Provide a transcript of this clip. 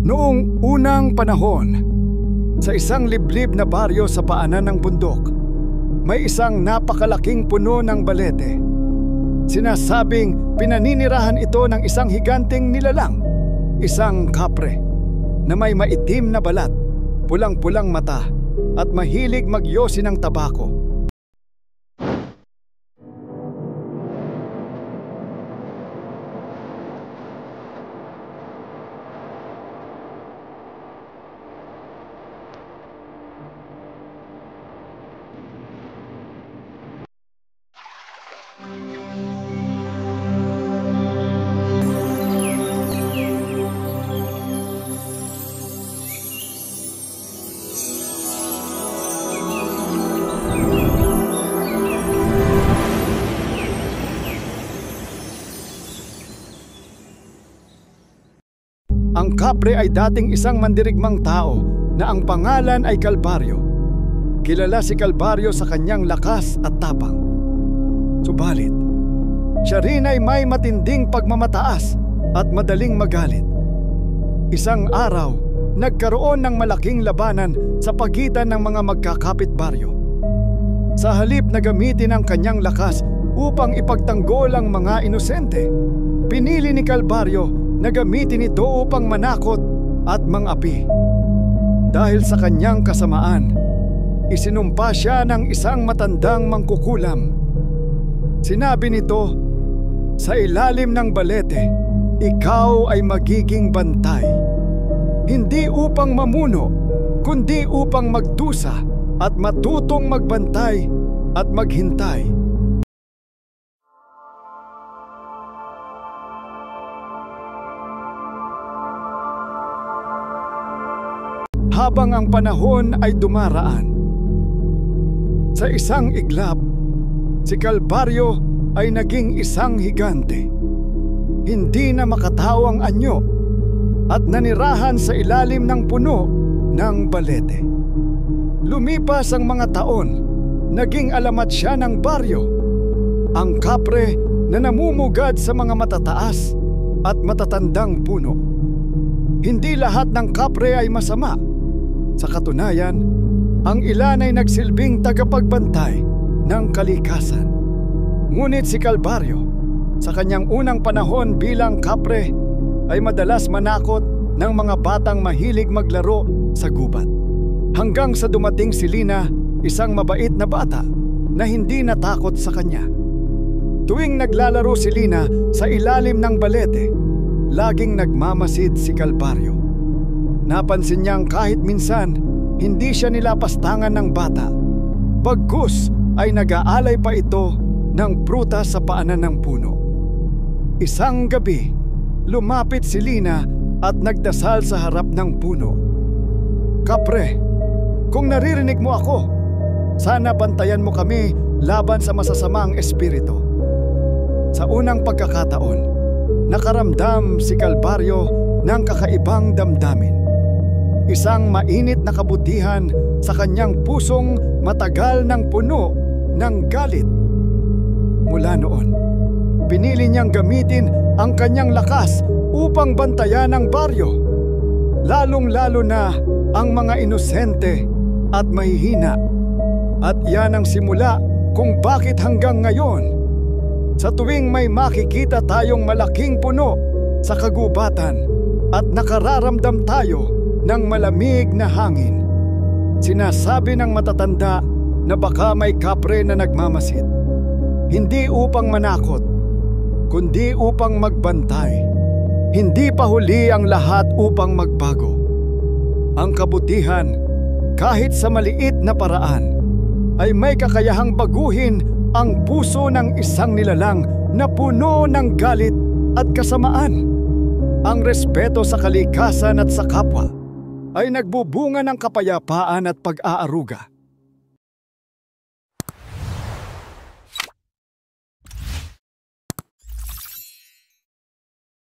Noong unang panahon, sa isang liblib na baryo sa paanan ng bundok, may isang napakalaking puno ng balete. Sinasabing pinaninirahan ito ng isang higanting nilalang, isang kapre, na may maitim na balat, pulang-pulang mata, at mahilig magyosi ng tabako. Ang kapre ay dating isang mandirigmang tao na ang pangalan ay Kalbaryo. Kilala si Kalbaryo sa kanyang lakas at tapang. Subalit, siya rin ay may matinding pagmamataas at madaling magalit. Isang araw, nagkaroon ng malaking labanan sa pagitan ng mga magkakapit-baryo. Sa halip na gamitin ang kanyang lakas upang ipagtanggol ang mga inosente, pinili ni Kalbaryo na gamitin ito upang manakot at mangapi. Dahil sa kanyang kasamaan, isinumpa siya ng isang matandang mangkukulam. Sinabi nito, "Sa ilalim ng balete, ikaw ay magiging bantay. Hindi upang mamuno, kundi upang magdusa at matutong magbantay at maghintay." Habang ang panahon ay dumaraan, sa isang iglap, si Kalbaryo ay naging isang higante. Hindi na makatao ang anyo at nanirahan sa ilalim ng puno ng balete. Lumipas ang mga taon, naging alamat siya ng baryo, ang kapre na namumugad sa mga matataas at matatandang puno. Hindi lahat ng kapre ay masama. Sa katunayan, ang ilan ay nagsilbing tagapagbantay ng kalikasan. Ngunit si Kalbaryo, sa kanyang unang panahon bilang kapre, ay madalas manakot ng mga batang mahilig maglaro sa gubat. Hanggang sa dumating si Lina, isang mabait na bata na hindi natakot sa kanya. Tuwing naglalaro si Lina sa ilalim ng balete, laging nagmamasid si Kalbaryo. Napansin niyang kahit minsan, hindi siya nilapastangan ng bata. Bagkus ay nag-aalay pa ito ng prutas sa paanan ng puno. Isang gabi, lumapit si Lina at nagdasal sa harap ng puno. "Kapre, kung naririnig mo ako, sana bantayan mo kami laban sa masasamang espiritu." Sa unang pagkakataon, nakaramdam si Kalbaryo ng kakaibang damdamin. Isang mainit na kabutihan sa kanyang pusong matagal ng puno ng galit. Mula noon, pinili niyang gamitin ang kanyang lakas upang bantayan ang baryo, lalong-lalo na ang mga inosente at mahihina. At yan ang simula kung bakit hanggang ngayon, sa tuwing may makikita tayong malaking puno sa kagubatan at nakararamdam tayo ng malamig na hangin, sinasabi ng matatanda na baka may kapre na nagmamasid. Hindi upang manakot, kundi upang magbantay. Hindi pa huli ang lahat upang magbago. Ang kabutihan, kahit sa maliit na paraan, ay may kakayahang baguhin ang puso ng isang nilalang na puno ng galit at kasamaan. Ang respeto sa kalikasan at sa kapwa ay nagbubunga ng kapayapaan at pag-aaruga.